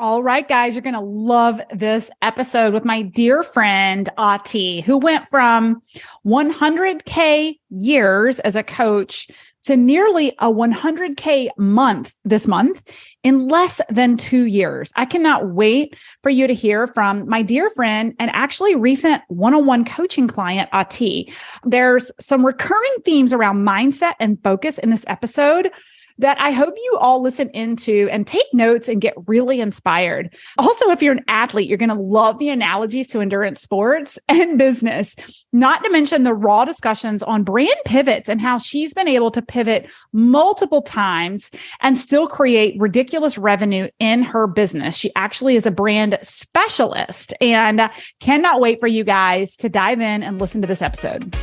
All right, guys, you're going to love this episode with my dear friend, Ati, who went from 100K years as a coach to nearly a 100K month this month in less than 2 years. I cannot wait for you to hear from my dear friend and actually recent one-on-one coaching client, Ati. There's some recurring themes around mindset and focus in this episode that I hope you all listen into and take notes and get really inspired. Also, if you're an athlete, you're going to love the analogies to endurance sports and business, not to mention the raw discussions on brand pivots and how she's been able to pivot multiple times and still create ridiculous revenue in her business. She actually is a brand specialist and cannot wait for you guys to dive in and listen to this episode.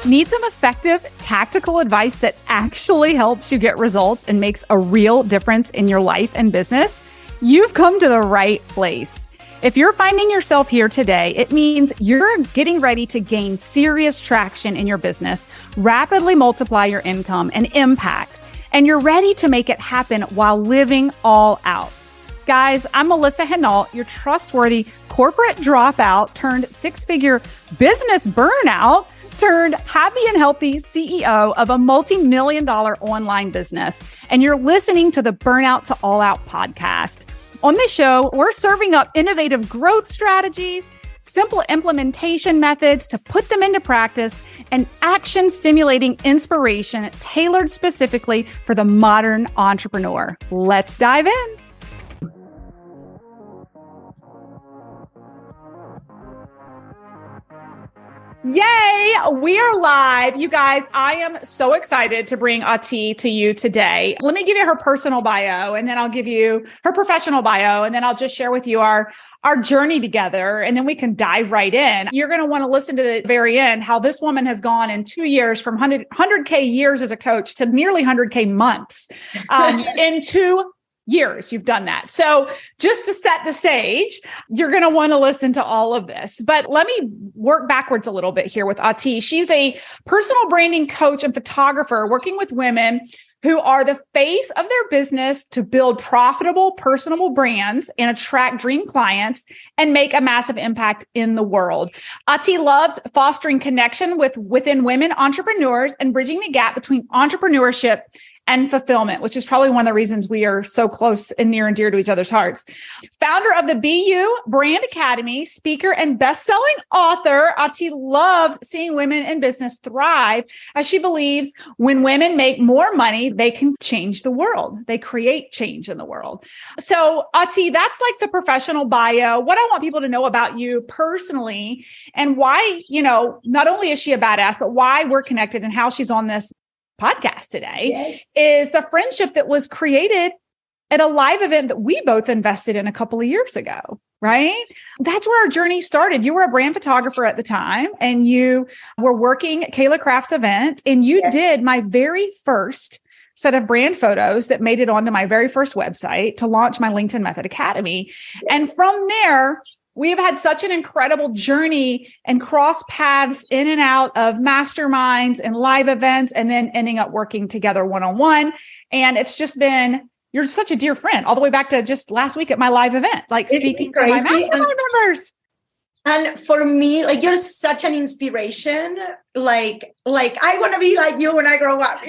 Need some effective tactical advice that actually helps you get results and makes a real difference in your life and business? You've come to the right place. If you're finding yourself here today, it means you're getting ready to gain serious traction in your business, rapidly multiply your income and impact, and you're ready to make it happen while living all out. Guys, I'm Melissa Hinault, your trustworthy corporate dropout turned six-figure business burnout turned happy and healthy CEO of a multi-million-dollar online business. And you're listening to the Burnout to All Out podcast. On this show, we're serving up innovative growth strategies, simple implementation methods to put them into practice, and action-stimulating inspiration tailored specifically for the modern entrepreneur. Let's dive in. Yay! We are live. You guys, I am so excited to bring Ati to you today. Let me give you her personal bio, and then I'll give you her professional bio, and then I'll just share with you our journey together, and then we can dive right in. You're going to want to listen to the very end, how this woman has gone in 2 years from 100K years as a coach to nearly 100K months in 2 years. You've done that. So just to set the stage, you're going to want to listen to all of this. But let me work backwards a little bit here with Ati. She's a personal branding coach and photographer working with women who are the face of their business to build profitable, personable brands and attract dream clients and make a massive impact in the world. Ati loves fostering connection within women entrepreneurs and bridging the gap between entrepreneurship and fulfillment, which is probably one of the reasons we are so close and near and dear to each other's hearts. Founder of the BU Brand Academy, speaker and best-selling author, Ati loves seeing women in business thrive as she believes when women make more money, they can change the world. They create change in the world. So Ati, that's like the professional bio. What I want people to know about you personally and why, not only is she a badass, but why we're connected and how she's on this podcast today is the friendship that was created at a live event that we both invested in a couple of years ago, right? That's where our journey started. You were a brand photographer at the time and you were working at Kayla Craft's event and you did my very first set of brand photos that made it onto my very first website to launch my LinkedIn Method Academy. And from there, we have had such an incredible journey and cross paths in and out of masterminds and live events, and then ending up working together one-on-one. And it's just been, you're such a dear friend, all the way back to just last week at my live event, like speaking to my mastermind members. And for me, like, you're such an inspiration. Like I want to be like you when I grow up,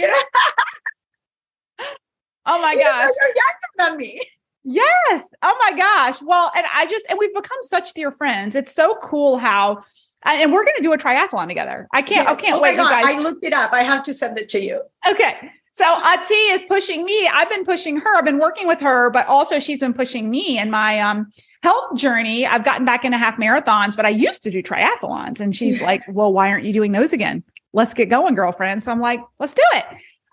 Oh my gosh. You're younger than me. Yes. Oh my gosh. Well, and we've become such dear friends. It's so cool how, and we're going to do a triathlon together. I can't wait. You guys. I looked it up. I have to send it to you. Okay. So Ati is pushing me. I've been pushing her. I've been working with her, but also she's been pushing me in my health journey. I've gotten back into half marathons, but I used to do triathlons. And she's like, well, why aren't you doing those again? Let's get going, girlfriend. So I'm like, let's do it.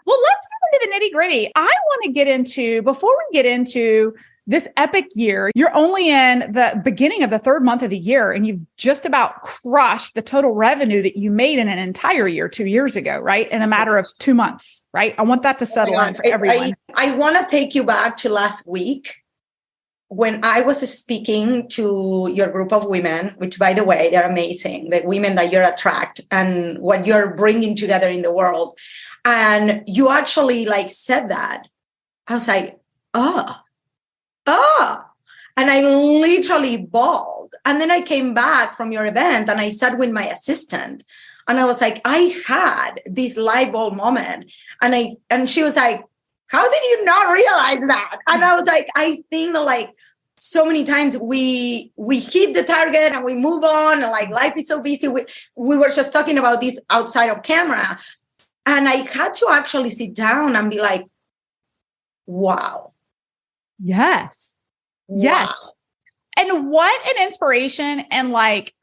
Well, let's get into the nitty gritty. I want to get into, before we get into this epic year, you're only in the beginning of the third month of the year, and you've just about crushed the total revenue that you made in an entire year 2 years ago, right? In a matter of 2 months, right? I want that to settle in for everyone. I want to take you back to last week when I was speaking to your group of women, which, by the way, they're amazing, the women that you're attract and what you're bringing together in the world. And you actually said that I was like, oh. And I literally bawled. And then I came back from your event and I sat with my assistant and I was like, I had this light bulb moment. And she was like, how did you not realize that? And I was like, I think that like so many times we hit the target and we move on and like life is so busy. We were just talking about this outside of camera. And I had to actually sit down and be like, wow. Yes. Yes. Wow. And what an inspiration. And like,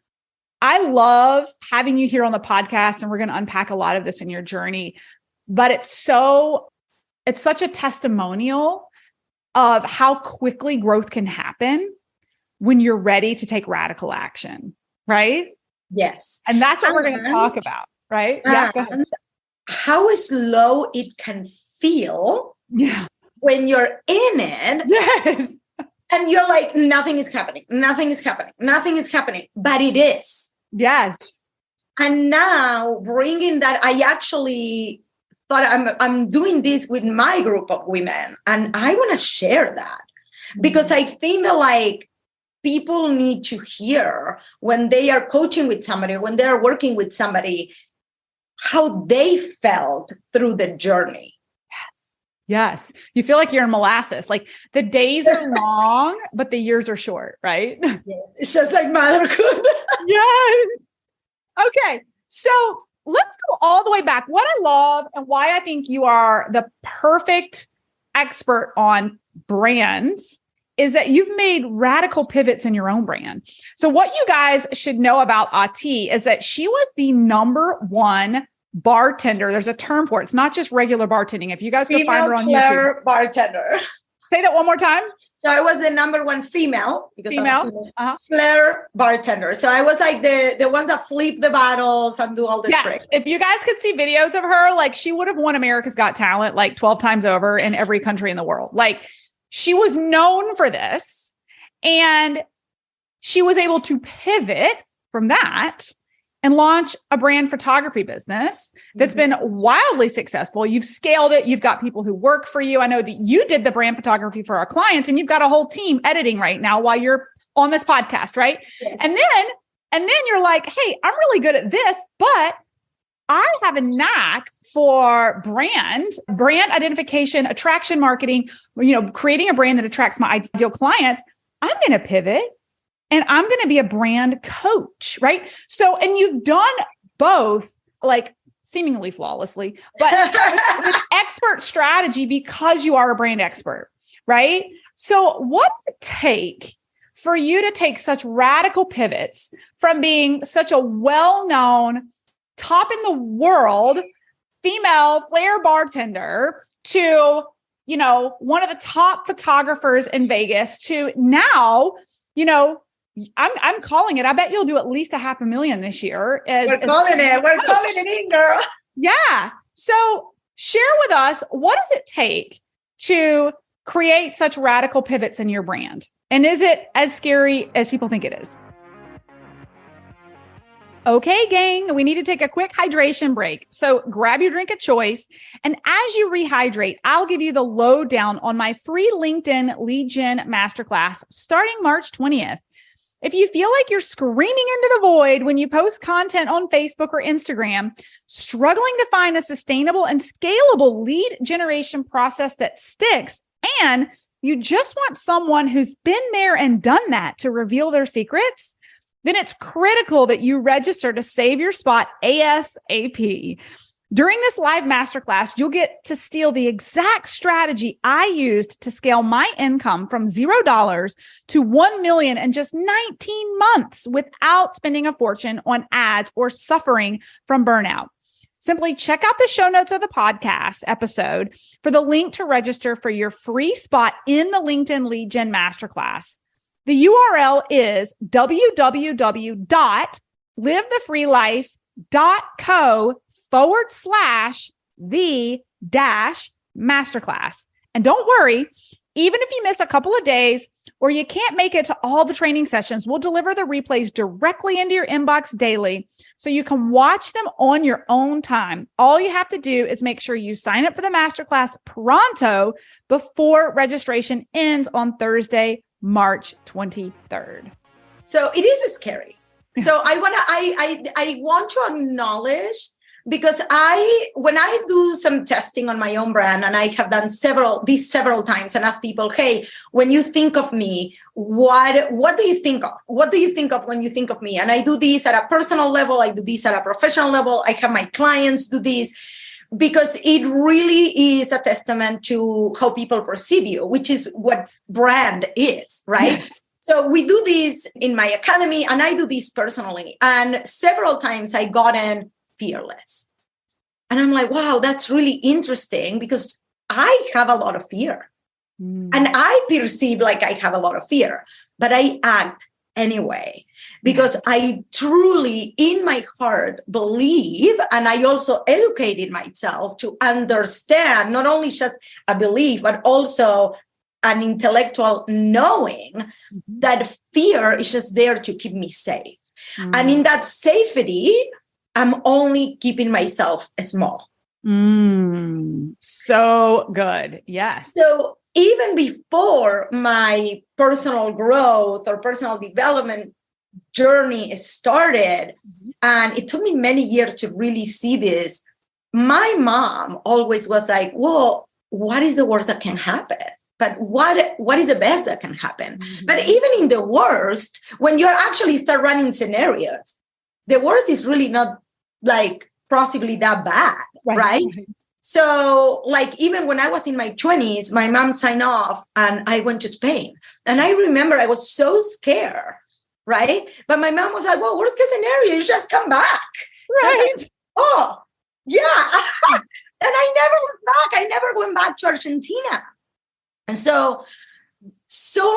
I love having you here on the podcast, and we're going to unpack a lot of this in your journey, but it's such a testimonial of how quickly growth can happen when you're ready to take radical action. Right? Yes. And that's what we're going to talk about. Right? Yeah. Go ahead. How slow it can feel. Yeah. When you're in it. Yes. And you're like, nothing is happening. But it is. Yes. And now bringing that, I actually thought I'm doing this with my group of women. And I want to share that because I think that like people need to hear when they are coaching with somebody, when they're working with somebody, how they felt through the journey. Yes. You feel like you're in molasses. Like the days are long, but the years are short, right? Yes. It's just like motherhood. Yes. Okay. So let's go all the way back. What I love and why I think you are the perfect expert on brands is that you've made radical pivots in your own brand. So what you guys should know about Ati is that she was the #1 bartender. There's a term for it. It's not just regular bartending. If you guys go find her on YouTube. Bartender. Say that one more time. So I was the #1 female. Female. Flair bartender. So I was like the ones that flip the bottles and do all the tricks. If you guys could see videos of her, like she would have won America's Got Talent like 12 times over in every country in the world. Like she was known for this, and she was able to pivot from that and launch a brand photography business that's been wildly successful. You've scaled it. You've got people who work for you. I know that you did the brand photography for our clients, and you've got a whole team editing right now while you're on this podcast, right? Yes. And then you're like, hey, I'm really good at this, but I have a knack for brand identification, attraction marketing, creating a brand that attracts my ideal clients. I'm going to pivot. And I'm going to be a brand coach, right? So, and you've done both like seemingly flawlessly, but with expert strategy because you are a brand expert, right? So what would it take for you to take such radical pivots from being such a well-known, top in the world, female flair bartender to, one of the top photographers in Vegas to now, I'm calling it. I bet you'll do at least $500,000 this year. We're calling it in, girl. Yeah. So share with us, what does it take to create such radical pivots in your brand? And is it as scary as people think it is? Okay, gang, we need to take a quick hydration break. So grab your drink of choice. And as you rehydrate, I'll give you the lowdown on my free LinkedIn lead gen masterclass starting March 20th. If you feel like you're screaming into the void when you post content on Facebook or Instagram, struggling to find a sustainable and scalable lead generation process that sticks, and you just want someone who's been there and done that to reveal their secrets, then it's critical that you register to save your spot ASAP. During this live masterclass, you'll get to steal the exact strategy I used to scale my income from $0 to $1 million in just 19 months without spending a fortune on ads or suffering from burnout. Simply check out the show notes of the podcast episode for the link to register for your free spot in the LinkedIn Lead Gen Masterclass. The URL is www.livethefreelife.co/the-masterclass. And don't worry, Even if you miss a couple of days or you can't make it to all the training sessions, we'll deliver the replays directly into your inbox daily so you can watch them on your own time. All you have to do is make sure you sign up for the masterclass pronto before registration ends on Thursday, March 23rd. So it is scary. So I want to acknowledge, because when I do some testing on my own brand, and I have done several times and ask people, hey, when you think of me, what do you think of? What do you think of when you think of me? And I do this at a personal level. I do this at a professional level. I have my clients do this, because it really is a testament to how people perceive you, which is what brand is, right? Yes. So we do this in my academy, and I do this personally. And several times I got in fearless. And I'm like, wow, that's really interesting, because I have a lot of fear. And I perceive like I have a lot of fear, but I act anyway, because I truly in my heart believe, and I also educated myself to understand not only just a belief, but also an intellectual knowing that fear is just there to keep me safe. And in that safety, I'm only keeping myself small. So good. Yes. So even before my personal growth or personal development journey started, and it took me many years to really see this, my mom always was like, well, what is the worst that can happen? But what is the best that can happen? But even in the worst, when you're actually start running scenarios, the worst is really not like possibly that bad, right? So like even when I was in my 20s, my mom signed off and I went to Spain. And I remember I was so scared, right? But my mom was like, well, worst case scenario, you just come back. Right. Like, oh, yeah. And I never went back. I never went back to Argentina. And so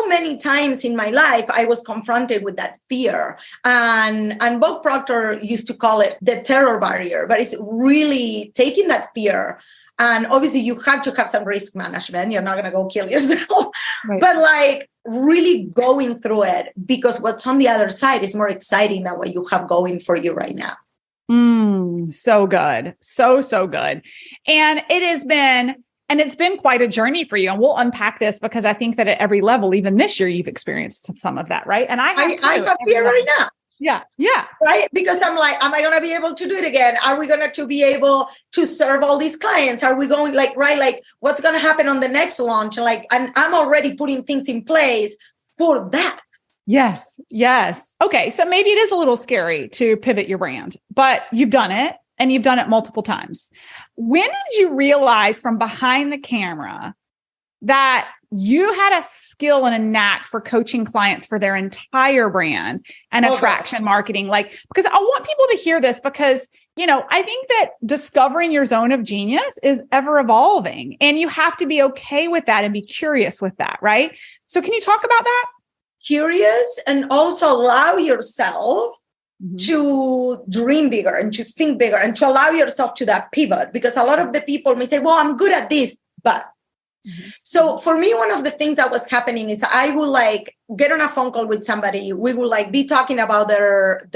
many times in my life, I was confronted with that fear. And Bob Proctor used to call it the terror barrier, but it's really taking that fear. And obviously you have to have some risk management. You're not going to go kill yourself, but like really going through it, because what's on the other side is more exciting than what you have going for you right now. So good. So good. And it's been quite a journey for you. And we'll unpack this, because I think that at every level, even this year, you've experienced some of that, right? And I have fear right now. Yeah. Right. Because I'm like, am I going to be able to do it again? Are we going to be able to serve all these clients? Are we going like what's going to happen on the next launch? And I'm already putting things in place for that. Yes. Okay. So maybe it is a little scary to pivot your brand, but you've done it. And you've done it multiple times. When did you realize from behind the camera that you had a skill and a knack for coaching clients for their entire brand and attraction marketing? Because I want people to hear this, because, I think that discovering your zone of genius is ever evolving, and you have to be okay with that and be curious with that, right? So can you talk about that? Curious, and also allow yourself to dream bigger and to think bigger and to allow yourself to that pivot, because a lot of the people may say, well, I'm good at this, but so for me, one of the things that was happening is I would get on a phone call with somebody. We would be talking about their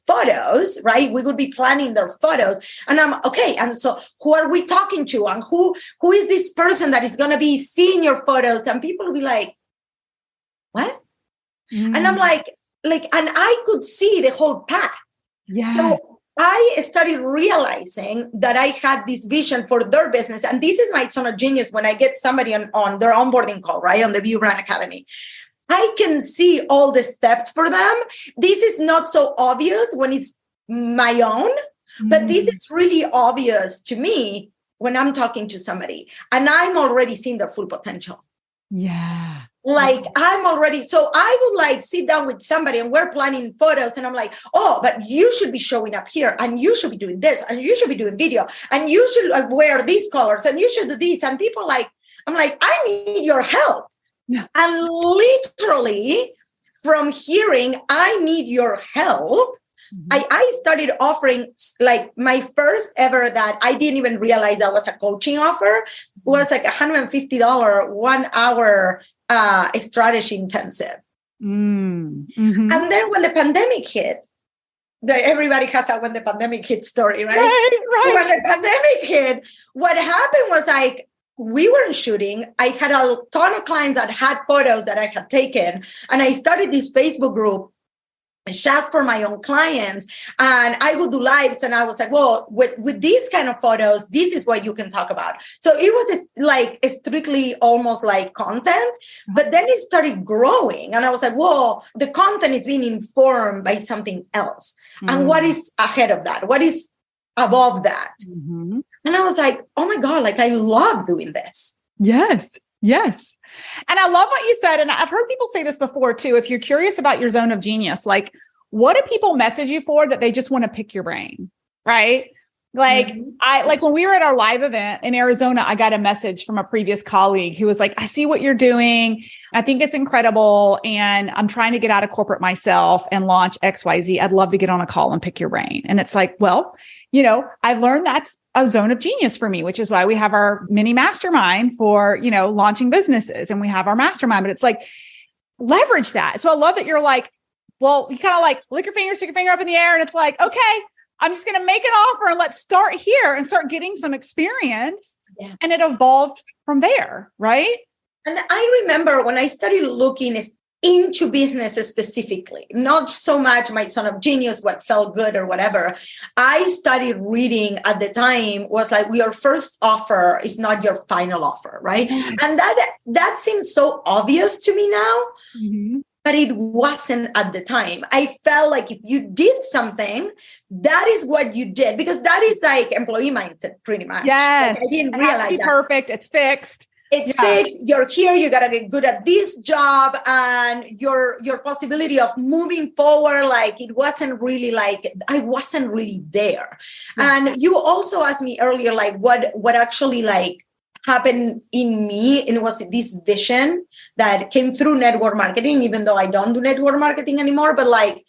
photos, right? We would be planning their photos, and I'm okay. And so who are we talking to? And who is this person that is going to be seeing your photos? And people will be like, what? And I'm like, and I could see the whole path. Yeah. So I started realizing that I had this vision for their business. And this is my zone of genius when I get somebody on their onboarding call, right? On the View Brand Academy. I can see all the steps for them. This is not so obvious when it's my own, but this is really obvious to me when I'm talking to somebody. And I'm already seeing their full potential. Yeah. I'm already, so I would sit down with somebody and we're planning photos, and I'm like, oh, but you should be showing up here, and you should be doing this, and you should be doing video, and you should wear these colors, and you should do this. And people I'm like, I need your help. Yeah. And literally from hearing, I need your help, I started offering, like my first ever that I didn't even realize that was a coaching offer was like $150 1 hour strategy intensive. Mm-hmm. And then when the pandemic hit, everybody has a when the pandemic hit story, right? Right. When the pandemic hit, what happened was like, we weren't shooting. I had a ton of clients that had photos that I had taken. And I started this Facebook group and chat for my own clients. And I would do lives. And I was like, well, with these kind of photos, this is what you can talk about. So it was like strictly almost like content. But then it started growing. And I was like, whoa, the content is being informed by something else. And what is ahead of that? What is above that? And I was like, oh my God, like I love doing this. Yes. Yes. And I love what you said. And I've heard people say this before too. If you're curious about your zone of genius, like what do people message you for that they just want to pick your brain? Right. Like when we were at our live event in Arizona, I got a message from a previous colleague who was like, I see what you're doing. I think it's incredible. And I'm trying to get out of corporate myself and launch XYZ. I'd love to get on a call and pick your brain. And it's like, well, you know, I've learned that's a zone of genius for me, which is why we have our mini mastermind for, you know, launching businesses, and we have our mastermind, but it's like, leverage that. So I love that you're like, well, you kind of like lick your finger, stick your finger up in the air. And it's like, okay, I'm just going to make an offer and let's start here and start getting some experience. Yeah. And it evolved from there. Right. And I remember when I started looking into business specifically, not so much my zone of genius, what felt good or whatever. I started reading at the time was like, your first offer is not your final offer, right? Yes. And that seems so obvious to me now, but it wasn't at the time. I felt like if you did something, that is what you did, because that is like employee mindset pretty much. Yes. Like I didn't realize that. Perfect. It's fixed. It's big. You're here. You gotta get good at this job, and your possibility of moving forward. Like it wasn't really like I wasn't really there. And you also asked me earlier, like what actually like happened in me, and it was this vision that came through network marketing. Even though I don't do network marketing anymore, but like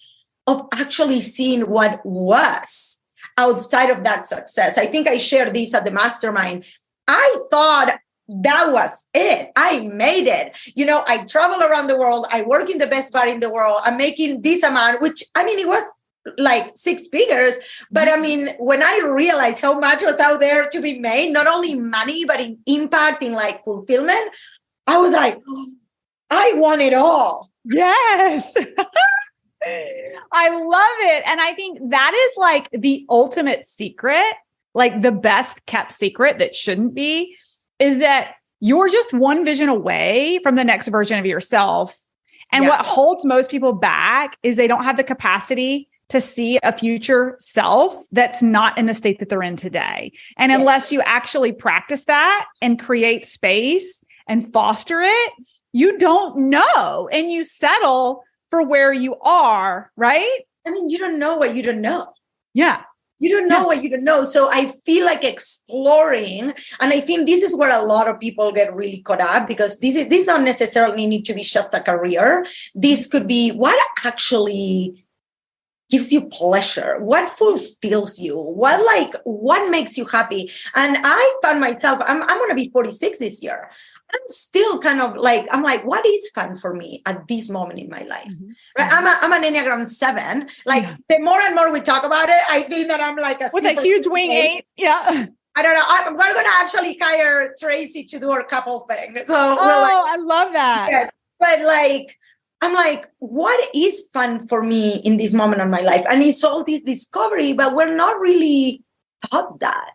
of actually seeing what was outside of that success. I think I shared this at the mastermind. I thought that was it. I made it. You know, I travel around the world. I work in the best bar in the world. I'm making this amount, which I mean, it was like 6 figures. But I mean, when I realized how much was out there to be made, not only money, but in impact, in like fulfillment, I was like, I want it all. Yes. I love it. And I think that is like the ultimate secret, like the best kept secret that shouldn't be, is that you're just one vision away from the next version of yourself. And what holds most people back is they don't have the capacity to see a future self that's not in the state that they're in today. And unless you actually practice that and create space and foster it, you don't know. And you settle for where you are, right? I mean, you don't know what you don't know. Yeah. You don't know what you don't know. So I feel like exploring, and I think this is where a lot of people get really caught up, because this don't necessarily need to be just a career. This could be what actually gives you pleasure, what fulfills you, what makes you happy. And I found myself, I'm going to be 46 this year. I'm still kind of like, I'm like, what is fun for me at this moment in my life? Right? I'm an Enneagram 7. Like the more and more we talk about it, I think that I'm like with a huge wing 8. Yeah. I don't know. I'm going to actually hire Tracy to do a couple things. So I love that. Yeah. But like, I'm like, what is fun for me in this moment of my life? And it's all this discovery, but we're not really taught that.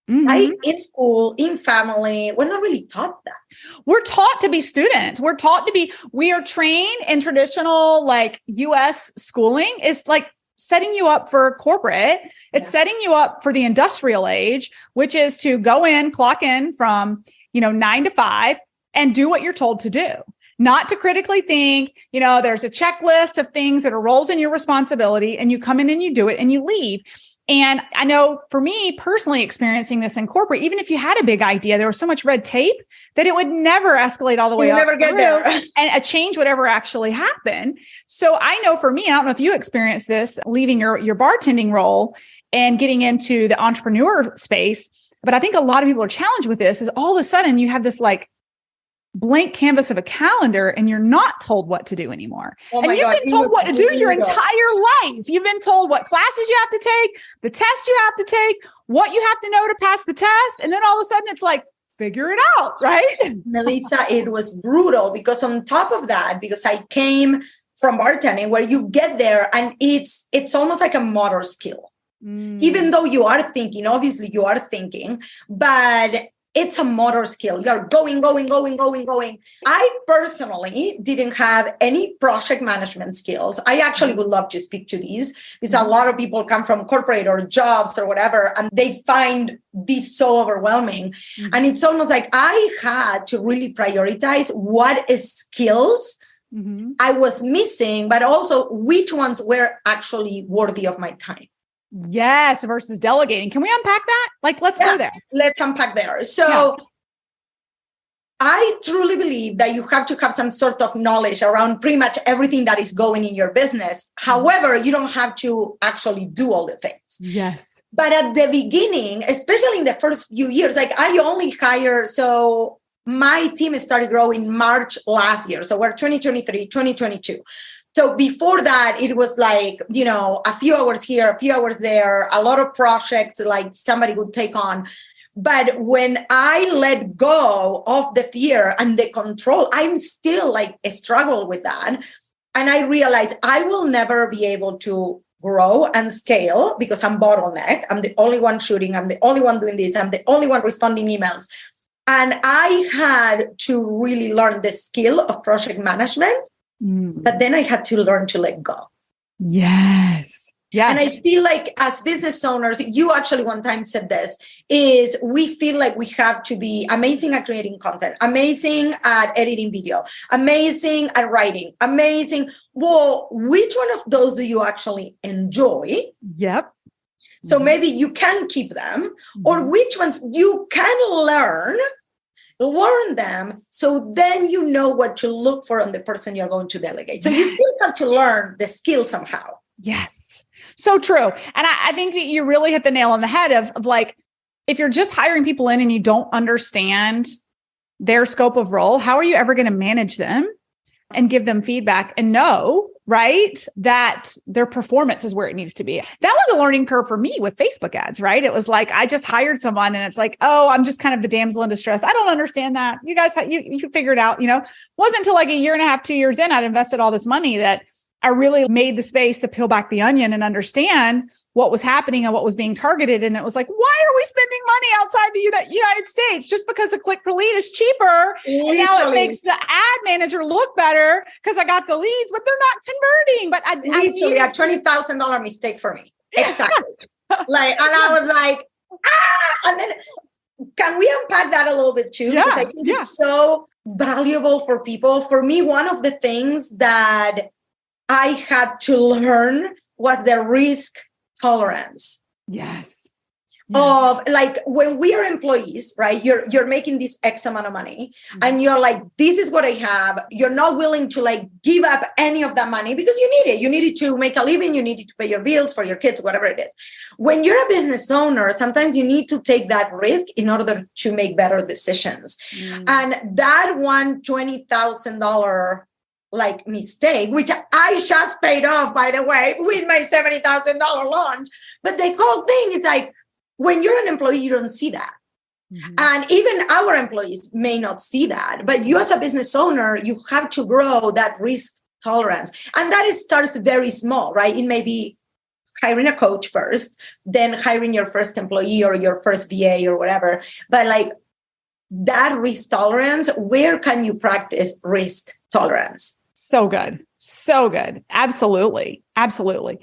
Right? In school, in family, we're not really taught that. We're taught to be students. We are trained in traditional like US schooling is like setting you up for corporate. It's setting you up for the industrial age, which is to go in, clock in from, 9 to 5 and do what you're told to do. not to critically think. There's a checklist of things that are roles in your responsibility, and you come in and you do it and you leave. And I know for me personally, experiencing this in corporate, even if you had a big idea, there was so much red tape that it would never escalate all the way up never get there, and a change would ever actually happen. So I know for me, I don't know if you experienced this, leaving your bartending role and getting into the entrepreneur space, but I think a lot of people are challenged with this. Is all of a sudden you have this like blank canvas of a calendar and you're not told what to do anymore. And you've been told what to do your entire life. You've been told what classes you have to take, the test you have to take, what you have to know to pass the test. And then all of a sudden it's like, figure it out, right? Melissa, it was brutal because on top of that, because I came from bartending where you get there and it's almost like a motor skill. Even though you are thinking, obviously you are thinking, but it's a motor skill. You're going. I personally didn't have any project management skills. I actually would love to speak to these because a lot of people come from corporate or jobs or whatever, and they find this so overwhelming. And it's almost like I had to really prioritize what skills I was missing, but also which ones were actually worthy of my time. Yes, versus delegating. Can we unpack that? Let's go there. Let's unpack there. So I truly believe that you have to have some sort of knowledge around pretty much everything that is going in your business. However, you don't have to actually do all the things. Yes. But at the beginning, especially in the first few years, I only hire. So my team started growing March last year. So we're 2023, 2022. So before that, it was a few hours here, a few hours there, a lot of projects like somebody would take on. But when I let go of the fear and the control, I'm still struggle with that. And I realized I will never be able to grow and scale because I'm bottleneck. I'm the only one shooting. I'm the only one doing this. I'm the only one responding emails. And I had to really learn the skill of project management. But then I had to learn to let go. Yes. And I feel like as business owners, you actually one time said this, is we feel like we have to be amazing at creating content, amazing at editing video, amazing at writing, amazing. Well, which one of those do you actually enjoy? Yep. So maybe you can keep them, or which ones you can learn them, so then you know what to look for on the person you're going to delegate. So you still have to learn the skill somehow. Yes. So true. And I think that you really hit the nail on the head of if you're just hiring people in and you don't understand their scope of role, how are you ever going to manage them and give them feedback and know, right, that their performance is where it needs to be? That was a learning curve for me with Facebook ads, right? It was I just hired someone and it's oh, I'm just kind of the damsel in distress. I don't understand that. You guys, you figure it out, Wasn't until a year and a half, 2 years in, I'd invested all this money that I really made the space to peel back the onion and understand what was happening and what was being targeted. And it was why are we spending money outside the United States just because a click per lead is cheaper? Literally. And now it makes the ad manager look better because I got the leads, but they're not converting. But literally a $20,000 mistake for me. Exactly. And I was and then can we unpack that a little bit too? Because I think it's so valuable for people. For me, one of the things that I had to learn was the risk tolerance. Yes. Of when we are employees, right? You're making this X amount of money and you're this is what I have. You're not willing to give up any of that money because you need it. You need it to make a living. You need it to pay your bills for your kids, whatever it is. When you're a business owner, sometimes you need to take that risk in order to make better decisions. And that one $20,000 mistake, which I just paid off, by the way, with my $70,000 launch. But the whole thing is when you're an employee, you don't see that. And even our employees may not see that. But you as a business owner, you have to grow that risk tolerance. And that starts very small, right? It may be hiring a coach first, then hiring your first employee or your first VA or whatever. But that risk tolerance, where can you practice risk tolerance? So good. So good. Absolutely. Absolutely.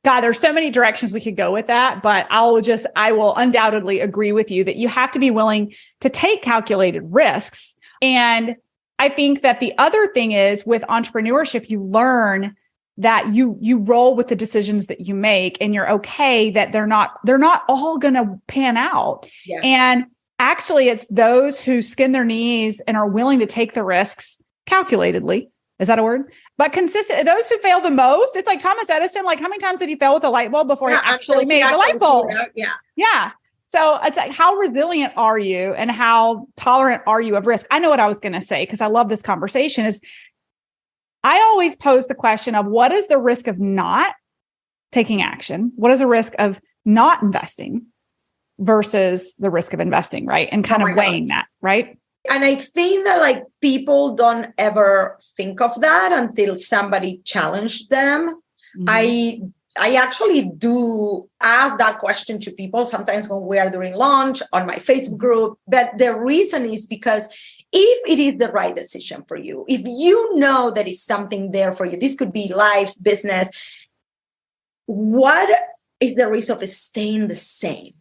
God, there's so many directions we could go with that, but I will undoubtedly agree with you that you have to be willing to take calculated risks. And I think that the other thing is with entrepreneurship, you learn that you roll with the decisions that you make, and you're okay that they're not all going to pan out. Yeah. And actually, it's those who skin their knees and are willing to take the risks calculatedly. Is that a word? But consistent. Those who fail the most, it's like Thomas Edison. Like, how many times did he fail with a light bulb before he actually made the light bulb? Yeah. Yeah. So it's like, how resilient are you and how tolerant are you of risk? I know what I was going to say, because I love this conversation, is I always pose the question of what is the risk of not taking action? What is the risk of not investing versus the risk of investing, right? And kind of weighing that, right? And I think that like people don't ever think of that until somebody challenged them. Mm-hmm. I actually do ask that question to people sometimes when we are doing launch on my Facebook group. But the reason is because if it is the right decision for you, if you know that is something there for you, this could be life, business, what is the risk of staying the same?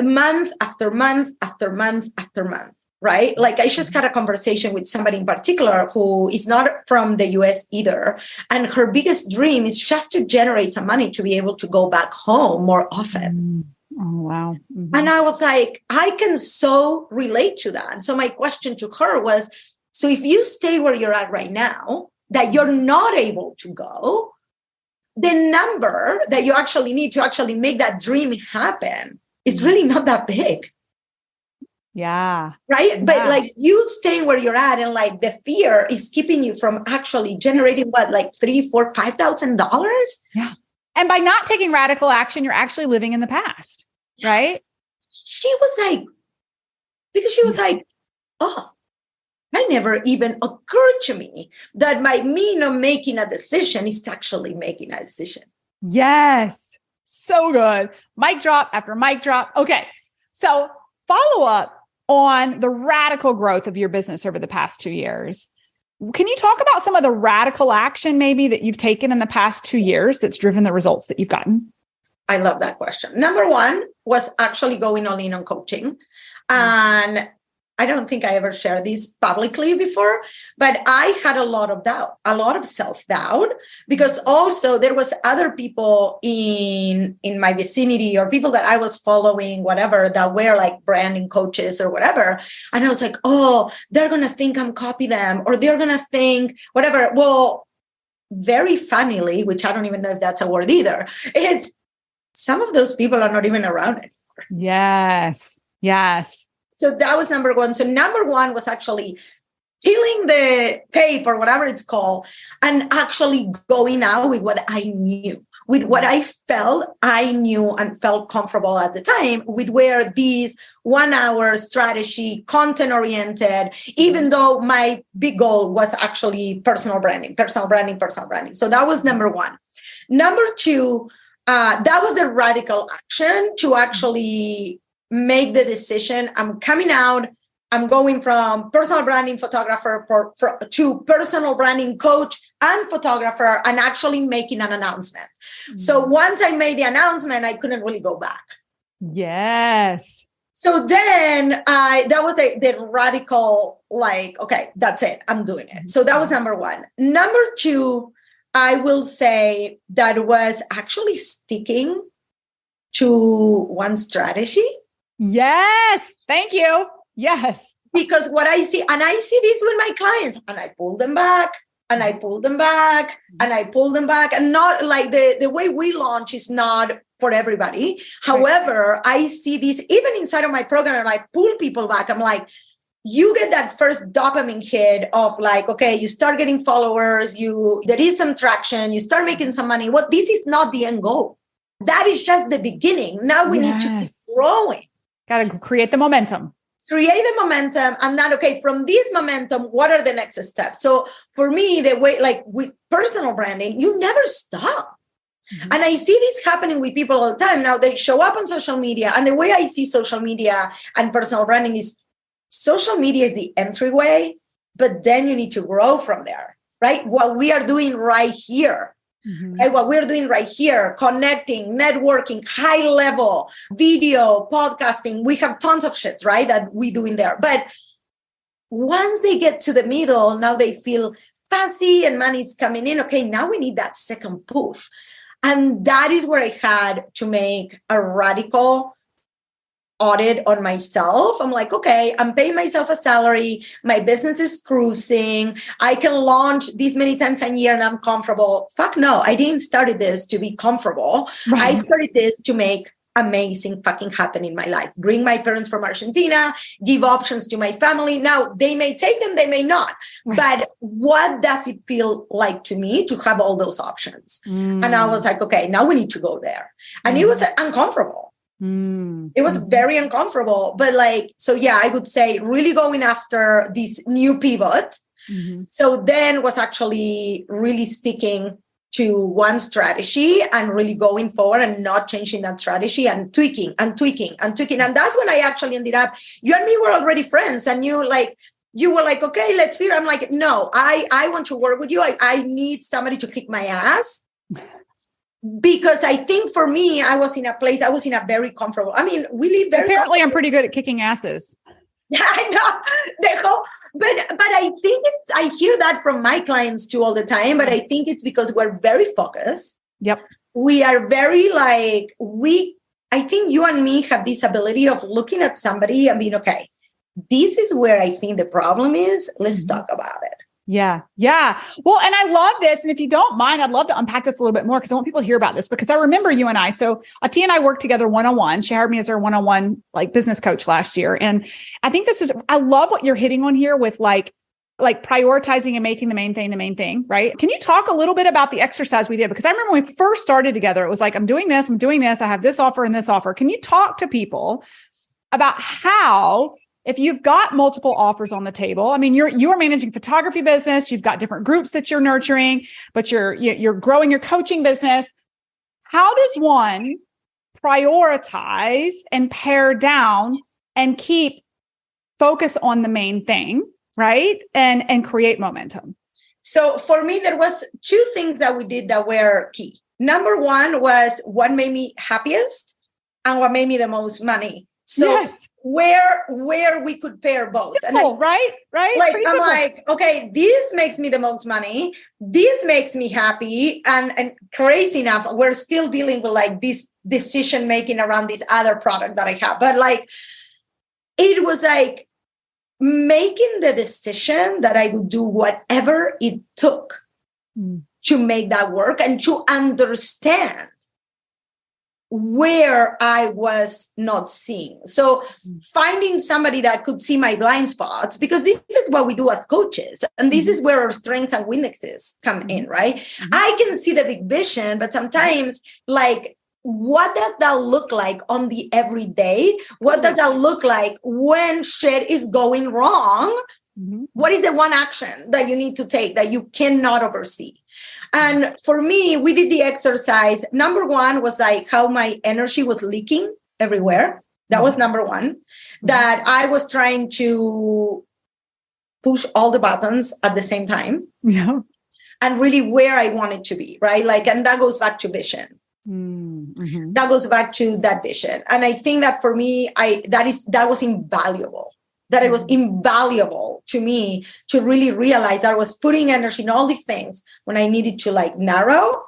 Month after month after month after month, right? Like I just had a conversation with somebody in particular who is not from the US either. And her biggest dream is just to generate some money to be able to go back home more often. Oh, wow. Mm-hmm. And I was like, I can so relate to that. So my question to her was, so if you stay where you're at right now, that you're not able to go, the number that you actually need to actually make that dream happen is really not that big. Yeah. Right. Yeah. But like you staying where you're at and like the fear is keeping you from actually generating what, like $3,000, $4,000, $5,000. Yeah. And by not taking radical action, you're actually living in the past. Right. She was like, oh, I never even occurred to me that by me not making a decision is actually making a decision. Yes. So good. Mic drop after mic drop. Okay. So follow up on the radical growth of your business over the past 2 years. Can you talk about some of the radical action maybe that you've taken in the past 2 years that's driven the results that you've gotten? I love that question. Number one was actually going all in on coaching. And I don't think I ever shared this publicly before, but I had a lot of doubt, a lot of self-doubt, because also there was other people in my vicinity or people that I was following, whatever, that were like branding coaches or whatever. And I was like, oh, they're going to think I'm copy them, or they're going to think whatever. Well, very funnily, which I don't even know if that's a word either, it's some of those people are not even around anymore. Yes. Yes. So that was number one. So number one was actually peeling the tape or whatever it's called and actually going out with what I knew, with what I felt I knew and felt comfortable at the time, with where these 1 hour strategy, content oriented, even though my big goal was actually personal branding. So that was number one. Number two, that was a radical action to actually make the decision. I'm coming out. I'm going from personal branding photographer to personal branding coach and photographer, and actually making an announcement. Mm-hmm. So once I made the announcement, I couldn't really go back. Yes. So then that was the radical, like, okay, that's it. I'm doing it. So that was number one. Number two, I will say that was actually sticking to one strategy. Yes. Thank you. Yes. Because what I see, and I see this with my clients, and I pull them back, and I pull them back, and I pull them back. And not like the way we launch is not for everybody. Right. However, I see this even inside of my program, and I pull people back. I'm like, you get that first dopamine hit of like, okay, you start getting followers, there is some traction, you start making some money. Well, this is not the end goal. That is just the beginning. Now we need to keep growing. Got to create the momentum. Create the momentum, and then, okay, from this momentum, what are the next steps? So for me, the way, like with personal branding, you never stop. Mm-hmm. And I see this happening with people all the time. Now they show up on social media, and the way I see social media and personal branding is social media is the entryway, but then you need to grow from there, right? What we are doing right here. Mm-hmm. Right? What we're doing right here, connecting, networking, high level, video, podcasting. We have tons of shits, right, that we do in there. But once they get to the middle, now they feel fancy and money's coming in. Okay, now we need that second push. And that is where I had to make a radical audit on myself. I'm like, okay, I'm paying myself a salary. My business is cruising. I can launch these many times a year and I'm comfortable. Fuck no, I didn't start this to be comfortable. Right. I started this to make amazing fucking happen in my life. Bring my parents from Argentina, give options to my family. Now, they may take them, they may not. Right. But what does it feel like to me to have all those options? And I was like, okay, now we need to go there. And it was uncomfortable. It was very uncomfortable. But like, so yeah, I would say really going after this new pivot. So then was actually really sticking to one strategy and really going forward and not changing that strategy and tweaking and tweaking and tweaking. And that's when I actually ended up, you and me were already friends and you were like, okay, let's figure. I'm like, no, I want to work with you. I need somebody to kick my ass. Because I think for me, I was in a very comfortable, I mean, we live very apparently I'm pretty good at kicking asses. Yeah, I know. But I think I hear that from my clients too all the time, but I think it's because we're very focused. Yep. We are very I think you and me have this ability of looking at somebody and being, okay, this is where I think the problem is. Let's talk about it. Yeah. Yeah. Well, and I love this. And if you don't mind, I'd love to unpack this a little bit more because I want people to hear about this because I remember you and I, so Ati and I worked together one-on-one. She hired me as her one-on-one like business coach last year. And I think I love what you're hitting on here with like prioritizing and making the main thing, right? Can you talk a little bit about the exercise we did? Because I remember when we first started together, it was like, I'm doing this. I have this offer and this offer. Can you talk to people about how, if you've got multiple offers on the table, I mean, you're managing photography business, you've got different groups that you're nurturing, but you're growing your coaching business. How does one prioritize and pare down and keep focus on the main thing, right? And create momentum? So for me, there was two things that we did that were key. Number one was what made me happiest and what made me the most money. So yes. Where we could pair both. Simple, and right? Like I'm like, okay, this makes me the most money. This makes me happy. And crazy enough, we're still dealing with like this decision making around this other product that I have. But like, it was like making the decision that I would do whatever it took to make that work and to understand where I was not seeing. So finding somebody that could see my blind spots, because this is what we do as coaches. And this is where our strengths and weaknesses come in, right? I can see the big vision, but sometimes like, what does that look like on the everyday? What does that look like when shit is going wrong? What is the one action that you need to take that you cannot oversee? And for me, we did the exercise. Number one was like how my energy was leaking everywhere. That was number one. That I was trying to push all the buttons at the same time. Yeah. And really where I wanted to be, right? Like, and that goes back to vision. That goes back to that vision. And I think that for me, that was invaluable. That it was invaluable to me to really realize that I was putting energy in all these things when I needed to like narrow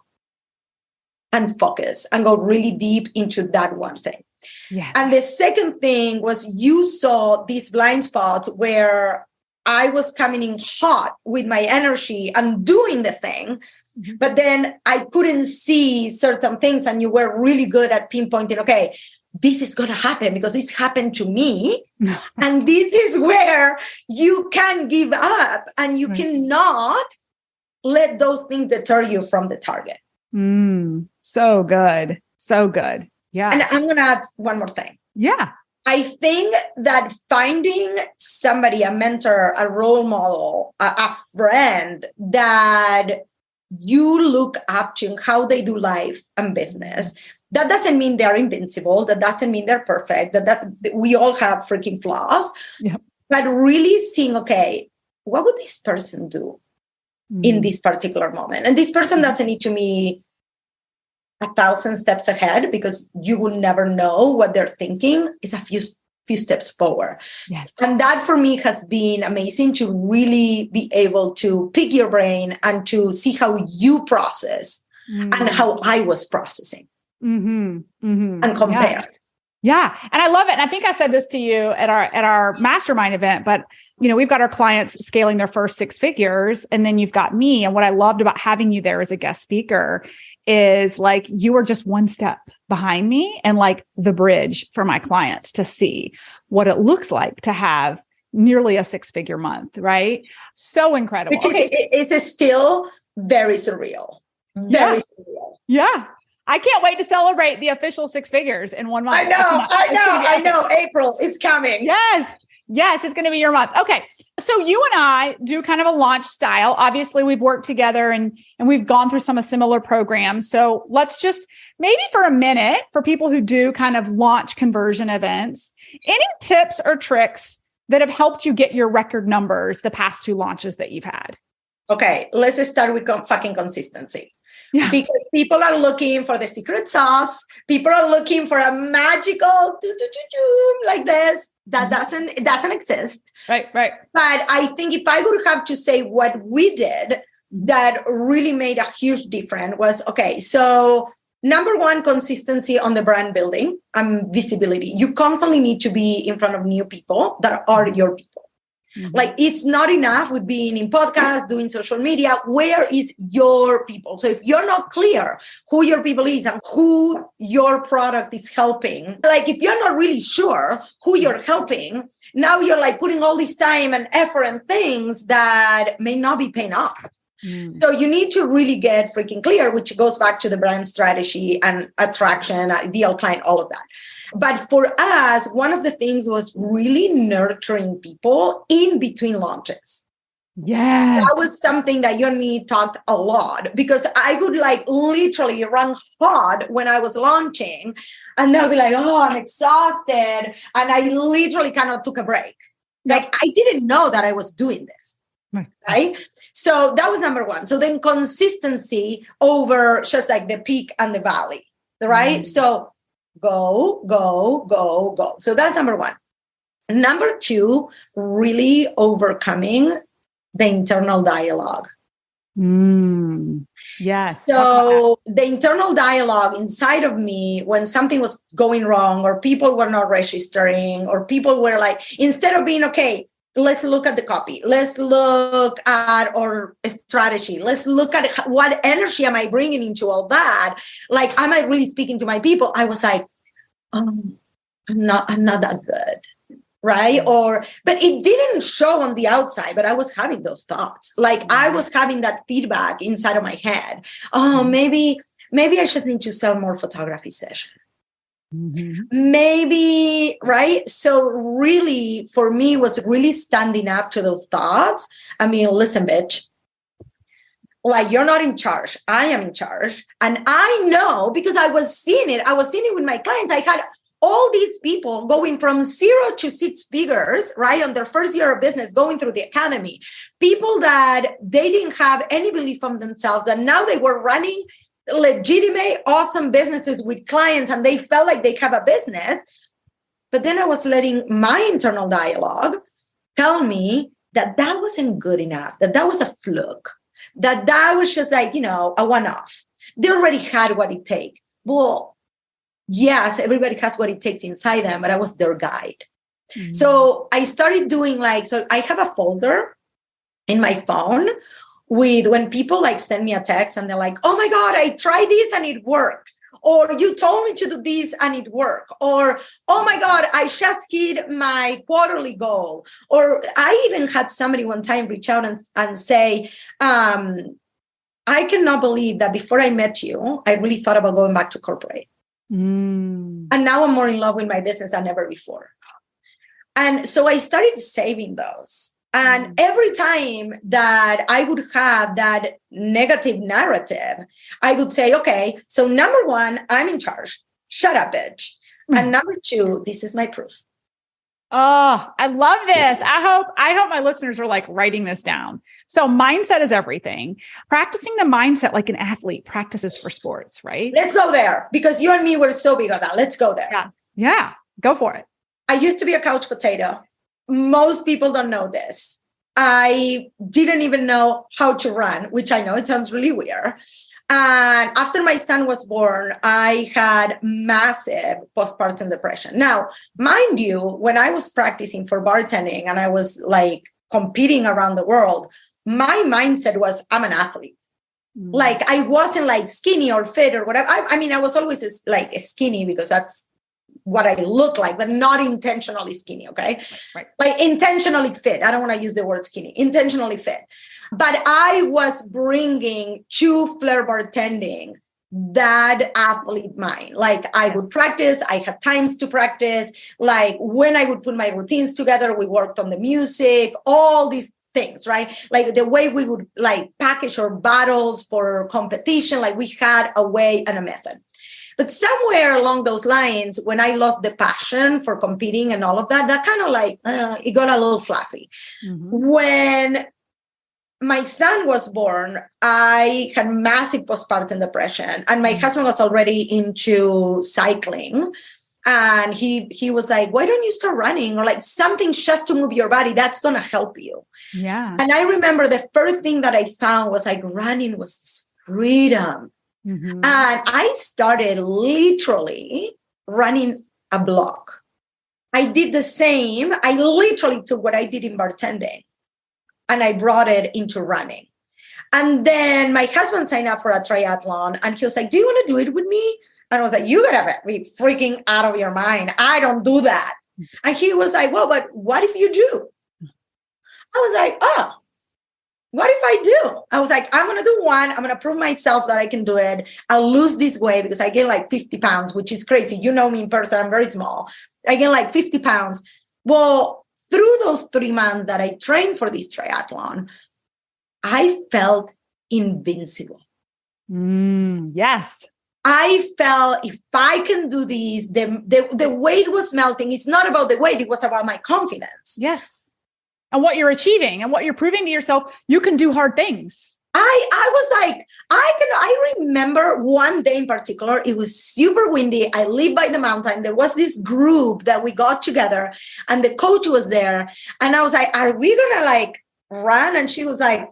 and focus and go really deep into that one thing. Yes. And the second thing was you saw these blind spots where I was coming in hot with my energy and doing the thing, but then I couldn't see certain things and you were really good at pinpointing, okay, this is going to happen because this happened to me. And this is where you can give up and you cannot let those things deter you from the target. So good. So good. Yeah. And I'm going to add one more thing. Yeah. I think that finding somebody, a mentor, a role model, a friend that you look up to how they do life and business, that doesn't mean they're invincible. That doesn't mean they're perfect. That we all have freaking flaws. Yep. But really seeing, okay, what would this person do in this particular moment? And this person doesn't need to be 1,000 steps ahead because you will never know what they're thinking. It's a few steps forward. Yes. And that for me has been amazing to really be able to pick your brain and to see how you process and how I was processing and compare. Yeah. And I love it. And I think I said this to you at our mastermind event, but we've got our clients scaling their first 6 figures, and then you've got me. And what I loved about having you there as a guest speaker is like, you are just one step behind me and like the bridge for my clients to see what it looks like to have nearly a 6-figure month, right? So incredible. Which is still very surreal. Very surreal. Yeah. I can't wait to celebrate the official 6 figures in 1 month. I know. April is coming. Yes, it's going to be your month. Okay. So you and I do kind of a launch style. Obviously, we've worked together and we've gone through some similar programs. So let's just maybe for a minute, for people who do kind of launch conversion events, any tips or tricks that have helped you get your record numbers the past 2 launches that you've had? Okay, let's start with fucking consistency. Yeah. Because people are looking for the secret sauce. People are looking for a magical like this. That doesn't exist. Right. But I think if I would have to say what we did that really made a huge difference was, okay, so number 1, consistency on the brand building and visibility. You constantly need to be in front of new people that are your people. Like, it's not enough with being in podcasts, doing social media. Where is your people? So if you're not clear who your people is and who your product is helping, like if you're not really sure who you're helping, now you're like putting all this time and effort and things that may not be paying off. So you need to really get freaking clear, which goes back to the brand strategy and attraction, ideal client, all of that. But for us, one of the things was really nurturing people in between launches. Yes. That was something that you and me talked a lot, because I would like literally run hard when I was launching, and they'll be like, oh, I'm exhausted. And I literally kind of took a break. Like, I didn't know that I was doing this. Right? So that was number 1. So then consistency over just like the peak and the valley. Right? So go. So that's number 1. Number 2, really overcoming the internal dialogue. Yes. So the internal dialogue inside of me, when something was going wrong or people were not registering or people were like, instead of being, okay, let's look at the copy, let's look at our strategy, let's look at what energy am I bringing into all that? Like, am I really speaking to my people? I was like, I'm not that good. Right. But it didn't show on the outside, but I was having those thoughts. Like, I was having that feedback inside of my head. Oh, maybe I just need to sell more photography sessions. Maybe, right? So really, for me, was really standing up to those thoughts. I mean, listen, bitch, like, you're not in charge. I am in charge. And I know, because I was seeing it with my clients. I had all these people going from 0 to 6 figures, right, on their first year of business, going through the academy. People that they didn't have any belief of themselves, and now they were running legitimate, awesome businesses with clients, and they felt like they have a business. But then I was letting my internal dialogue tell me that wasn't good enough, that was a fluke, that was just like, a one-off. They already had what it takes. Well, yes, everybody has what it takes inside them, but I was their guide. So I started doing so I have a folder in my phone with when people send me a text and they're like, oh my God, I tried this and it worked. Or you told me to do this and it worked. Or, oh my God, I just hit my quarterly goal. Or I even had somebody one time reach out and say, I cannot believe that before I met you, I really thought about going back to corporate. And now I'm more in love with my business than ever before. And so I started saving those. And every time that I would have that negative narrative, I would say, okay, so number 1, I'm in charge. Shut up, bitch. And number 2, this is my proof. Oh, I love this. I hope my listeners are writing this down. So mindset is everything. Practicing the mindset like an athlete practices for sports, right? Let's go there, because you and me were so big on that. Let's go there. Yeah. Go for it. I used to be a couch potato. Most people don't know this. I didn't even know how to run, which I know it sounds really weird. And after my son was born, I had massive postpartum depression. Now, mind you, when I was practicing for bartending and I was like competing around the world, my mindset was, I'm an athlete. Like I wasn't like skinny or fit or whatever. I mean, I was always like skinny because that's what I look like, but not intentionally skinny. Okay. Right. Like intentionally fit. I don't want to use the word skinny, intentionally fit. But I was bringing to flair bartending that athlete mind. Like I would practice, I had times to practice. Like when I would put my routines together, we worked on the music, all these things, right? Like the way we would like package our bottles for competition, like we had a way and a method. But somewhere along those lines, when I lost the passion for competing and all of that, that kind of like, it got a little fluffy. Mm-hmm. When my son was born, I had massive postpartum depression, and my husband was already into cycling. And he was like, why don't you start running or like something just to move your body? That's going to help you. Yeah. And I remember the first thing that I found was like running was this freedom. Mm-hmm. And I started literally running a block. I did the same. I literally took what I did in bartending and I brought it into running. And then my husband signed up for a triathlon and he was like, do you want to do it with me? And I was like, you gotta be freaking out of your mind. I don't do that. And he was like, well, but what if you do? I was like, oh, what if I do? I was like, I'm going to do one. I'm going to prove myself that I can do it. I'll lose this weight because I gain like 50 pounds, which is crazy. You know me in person. I'm very small. I gain like 50 pounds. Well, through those 3 months that I trained for this triathlon, I felt invincible. Yes. I felt if I can do this, the weight was melting. It's not about the weight. It was about my confidence. Yes. And what you're achieving and what you're proving to yourself, you can do hard things. I was like, I remember one day in particular, it was super windy. I live by the mountain. There was this group that we got together and the coach was there. And I was like, are we going to like run? And she was like,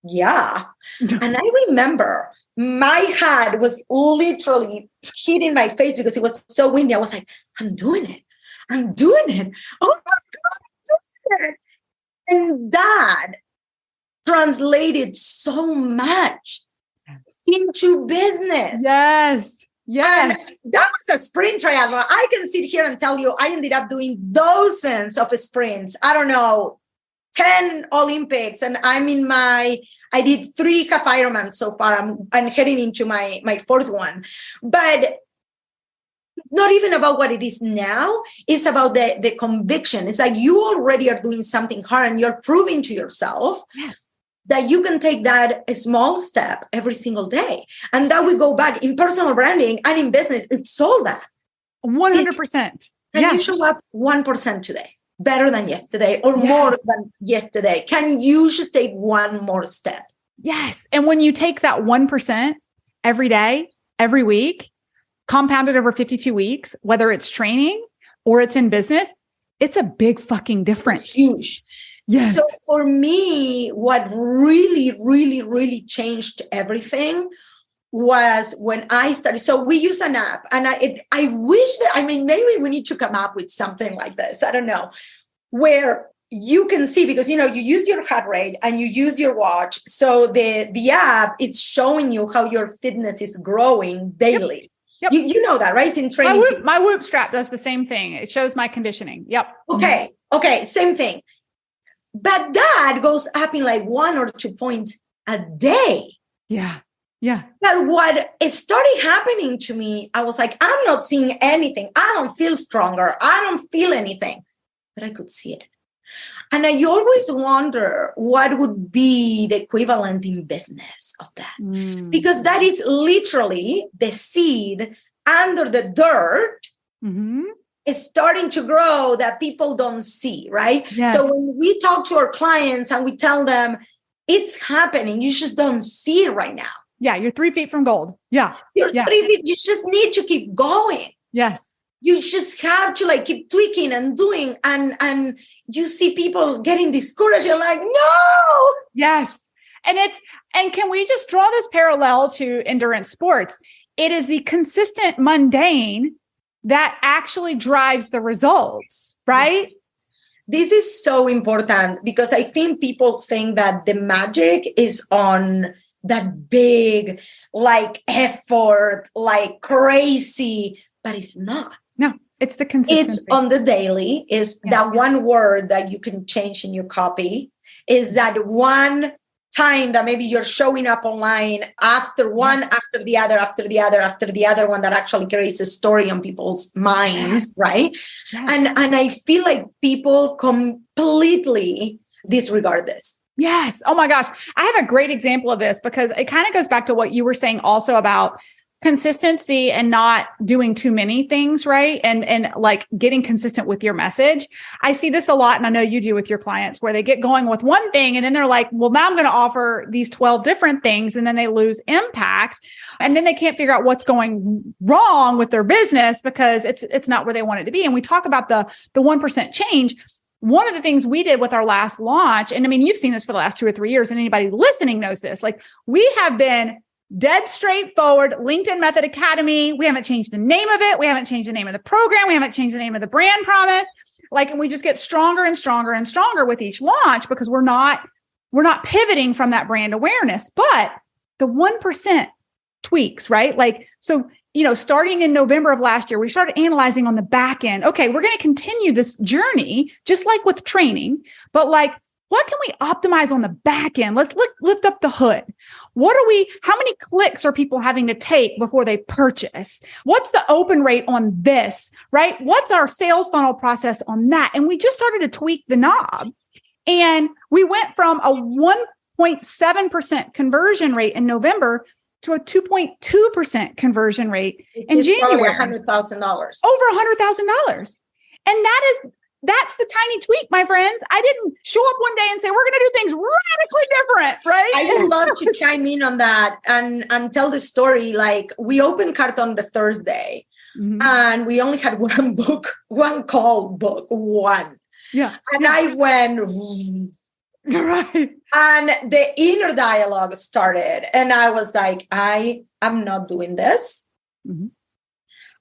yeah. And I remember my head was literally hitting my face because it was so windy. I was like, I'm doing it. I'm doing it. Oh my God, I'm doing it. And that translated so much into business. Yes. Yes. And that was a sprint triathlon. I can sit here and tell you, I ended up doing dozens of sprints. I don't know, 10 Olympics. And I did 3 half Ironmans so far. I'm heading into my fourth one. But it's not even about what it is now. It's about the conviction. It's like you already are doing something hard and you're proving to yourself that you can take that a small step every single day. And that we go back in personal branding and in business. It's all that. 100%. Can you show up 1% today? Better than yesterday or more than yesterday? Can you just take one more step? Yes. And when you take that 1% every day, every week, compounded over 52 weeks, whether it's training or it's in business, it's a big fucking difference. It's huge. Yes. So for me, what really, really, really changed everything was when I started. So we use an app and I wish that, maybe we need to come up with something like this. I don't know, where you can see, because, you use your heart rate and you use your watch. So the app, it's showing you how your fitness is growing daily. Yep. You know that, right? It's in training. My Whoop strap does the same thing. It shows my conditioning. Yep. Okay. Same thing. But that goes up in like 1 or 2 points a day. Yeah. Yeah. But what it started happening to me, I was like, I'm not seeing anything. I don't feel stronger. I don't feel anything. But I could see it. And I always wonder what would be the equivalent in business of that. Because that is literally the seed under the dirt is starting to grow that people don't see, right? Yes. So when we talk to our clients and we tell them it's happening, you just don't see it right now. Yeah, you're 3 feet from gold. Yeah. You're 3 feet. You just need to keep going. Yes. You just have to like keep tweaking and doing, and you see people getting discouraged. You're like, no. Yes. And can we just draw this parallel to endurance sports? It is the consistent mundane that actually drives the results, right? This is so important because I think people think that the magic is on that big, like effort, like crazy, but it's not. No, it's the consistency. It's on the daily, is that one word that you can change in your copy, is that one time that maybe you're showing up online after one, after the other, after the other, after the other one that actually creates a story on people's minds, right? Yes. And I feel like people completely disregard this. Yes. Oh my gosh. I have a great example of this because it kind of goes back to what you were saying also about consistency and not doing too many things, right? And like getting consistent with your message. I see this a lot, and I know you do with your clients, where they get going with one thing and then they're like, well, now I'm going to offer these 12 different things, and then they lose impact. And then they can't figure out what's going wrong with their business because it's not where they want it to be. And we talk about the 1% change. One of the things we did with our last launch, and I mean, you've seen this for the last 2 or 3 years, and anybody listening knows this, like we have been dead straightforward, LinkedIn Method Academy. We haven't changed the name of it. We haven't changed the name of the program. We haven't changed the name of the brand promise. Like, and we just get stronger and stronger and stronger with each launch because we're not pivoting from that brand awareness. But the 1% tweaks, right? Like, so, starting in November of last year, we started analyzing on the back end. Okay, we're going to continue this journey, just like with training, but like, what can we optimize on the back end? Let's lift up the hood. How many clicks are people having to take before they purchase? What's the open rate on this, right? What's our sales funnel process on that? And we just started to tweak the knob. And we went from a 1.7% conversion rate in November to a 2.2% conversion rate in January. $100,000. Over $100,000. And that's the tiny tweak, my friends. I didn't show up one day and say, we're going to do things radically different, right? I would love to chime in on that and tell the story. Like, we opened Carton the Thursday, and we only had one call book. Yeah. And I went, right. And the inner dialogue started. And I was like, I am not doing this. Mm-hmm.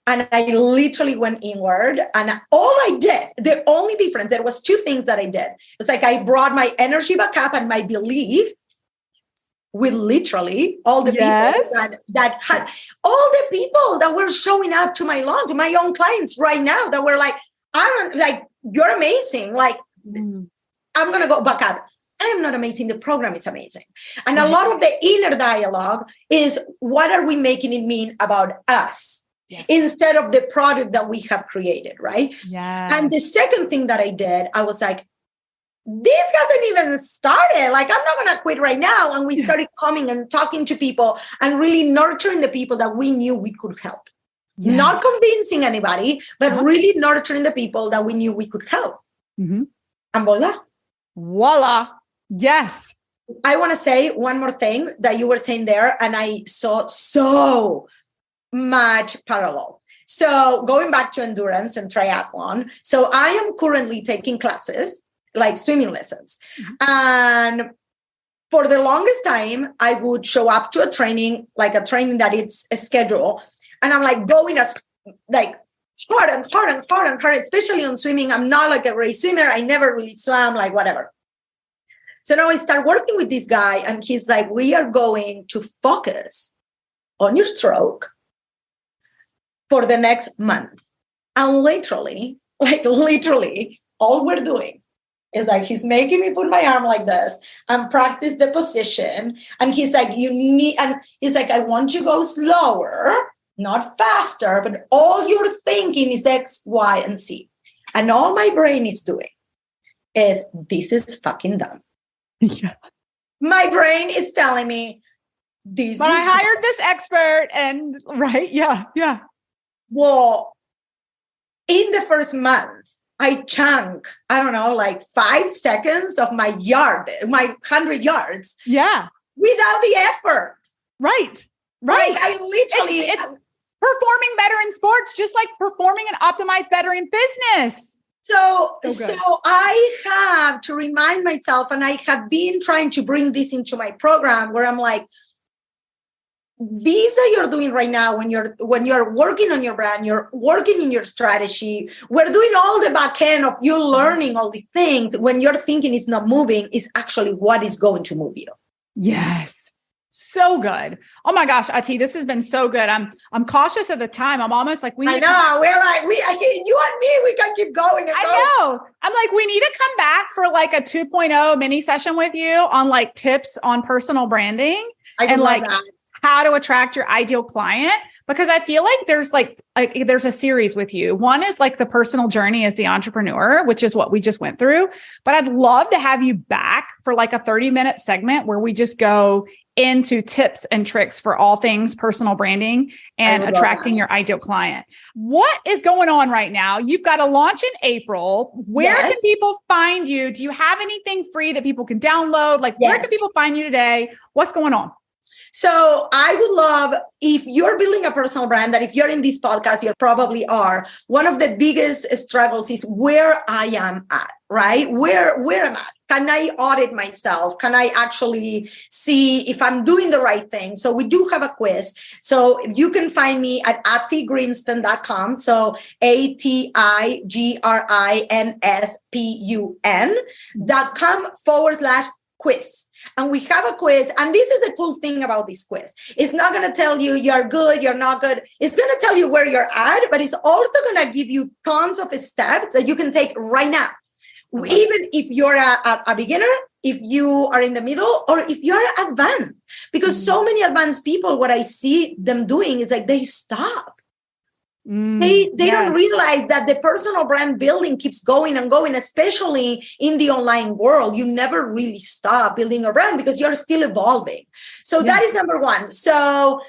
And I literally went inward, and all I did, the only difference, there was 2 things that I did. It was like, I brought my energy back up and my belief with literally all the people that had, all the people that were showing up to my launch, my own clients right now that were like, you're amazing. Like, I'm going to go back up. I am not amazing. The program is amazing. And a lot of the inner dialogue is, what are we making it mean about us? Yes. Instead of the product that we have created, right? Yeah. And the second thing that I did, I was like, this hasn't even started. Like, I'm not going to quit right now. And we started coming and talking to people and really nurturing the people that we knew we could help. Yes. Not convincing anybody, but really nurturing the people that we knew we could help. Mm-hmm. And voila. Yes. I want to say one more thing that you were saying there, and I saw so much parallel. So going back to endurance and triathlon. So I am currently taking classes, like swimming lessons. Mm-hmm. And for the longest time, I would show up to a training that it's a schedule. And I'm like going as like hard and hard and hard and hard, especially on swimming. I'm not like a race swimmer. I never really swam, like whatever. So now I start working with this guy, and he's like, we are going to focus on your stroke for the next month. And literally, all we're doing is like, he's making me put my arm like this and practice the position. And he's like, I want you to go slower, not faster, but all you're thinking is X, Y, and Z. And all my brain is doing is, this is fucking dumb. Yeah. My brain is telling me this. But I hired this expert, and right. Yeah. Yeah. Well, in the first month, I chunk, I don't know, like 5 seconds of my 100 yards. Yeah. Without the effort. Right. Right. Like, I literally, performing better in sports, just like performing and optimize better in business. So I have to remind myself, and I have been trying to bring this into my program where I'm like, these that you're doing right now when you're working on your brand, you're working in your strategy, we're doing all the back end of you learning all the things. When your thinking is not moving, is actually what is going to move you. Yes. So good. Oh my gosh, Ati, this has been so good. I'm cautious of the time. I'm almost like, I know. We're like, you and me, we can keep going. I know. I'm like, we need to come back for like a 2.0 mini session with you on like tips on personal branding and like how to attract your ideal client. Because I feel like there's a series with you. One is like the personal journey as the entrepreneur, which is what we just went through. But I'd love to have you back for like a 30-minute segment where we just go into tips and tricks for all things personal branding and attracting your ideal client. What is going on right now? You've got a launch in April. Where can people find you? Do you have anything free that people can download? Like, where can people find you today? What's going on? So I would love, if you're building a personal brand, that if you're in this podcast, you probably are, one of the biggest struggles is where I am at, right? Where am I? Can I audit myself? Can I actually see if I'm doing the right thing? So we do have a quiz. So you can find me at atigrinspun.com. So ATIGRINSPUN.com/quiz. And we have a quiz. And this is a cool thing about this quiz. It's not going to tell you you're good, you're not good. It's going to tell you where you're at, but it's also going to give you tons of steps that you can take right now. Even if you're a beginner, if you are in the middle, or if you're advanced. Because so many advanced people, what I see them doing is like they stop. They don't realize that the personal brand building keeps going and going, especially in the online world. You never really stop building a brand because you're still evolving. So that is number one. So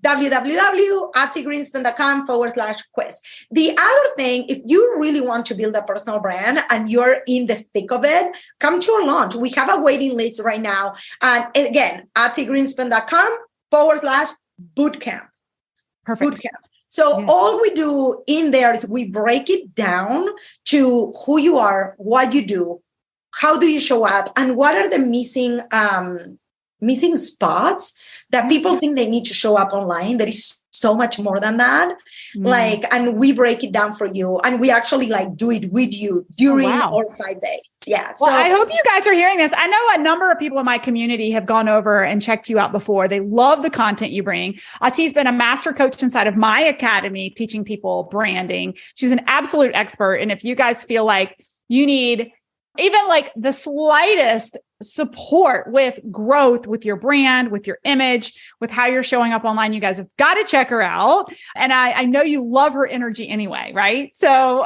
www.atigrinspun.com/quiz. The other thing, if you really want to build a personal brand and you're in the thick of it, come to our launch. We have a waiting list right now. And again, atigrinspun.com/bootcamp. Perfect. Bootcamp. So all we do in there is we break it down to who you are, what you do, how do you show up, and what are the missing spots that people think they need to show up online. There is so much more than that. And we break it down for you. And we actually do it with you during all 5 days. Yeah. Well, I hope you guys are hearing this. I know a number of people in my community have gone over and checked you out before. They love the content you bring. Ati's been a master coach inside of my academy, teaching people branding. She's an absolute expert. And if you guys feel like you need even like the slightest support with growth, with your brand, with your image, with how you're showing up online, you guys have got to check her out. And I know you love her energy anyway, right? So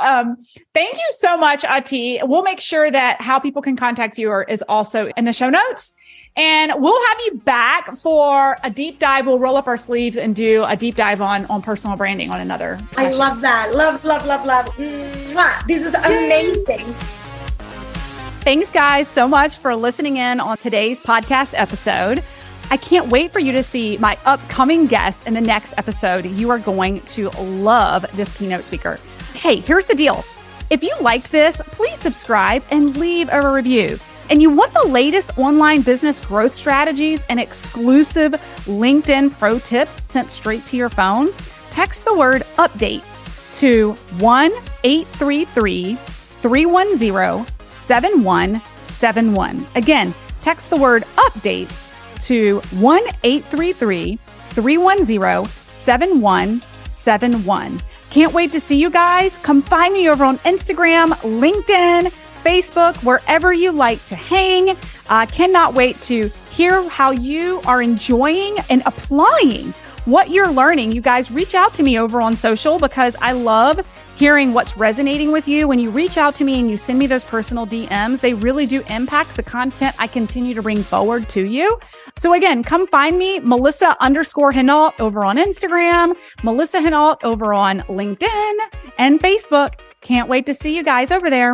thank you so much, Ati. We'll make sure that how people can contact you is also in the show notes. And we'll have you back for a deep dive. We'll roll up our sleeves and do a deep dive on personal branding on another session. I love that. Love. Mwah. This is amazing. Thanks, guys, so much for listening in on today's podcast episode. I can't wait for you to see my upcoming guest in the next episode. You are going to love this keynote speaker. Hey, here's the deal. If you liked this, please subscribe and leave a review. And you want the latest online business growth strategies and exclusive LinkedIn pro tips sent straight to your phone? Text the word updates to 1-833-310-7171. Again, text the word updates to 1-833-310-7171. Can't wait to see you guys. Come find me over on Instagram, LinkedIn, Facebook, wherever you like to hang. Cannot wait to hear how you are enjoying and applying what you're learning. You guys reach out to me over on social because I love hearing what's resonating with you. When you reach out to me and you send me those personal DMs, they really do impact the content I continue to bring forward to you. So again, come find me, Melissa_Hinault over on Instagram, Melissa Hinault over on LinkedIn and Facebook. Can't wait to see you guys over there.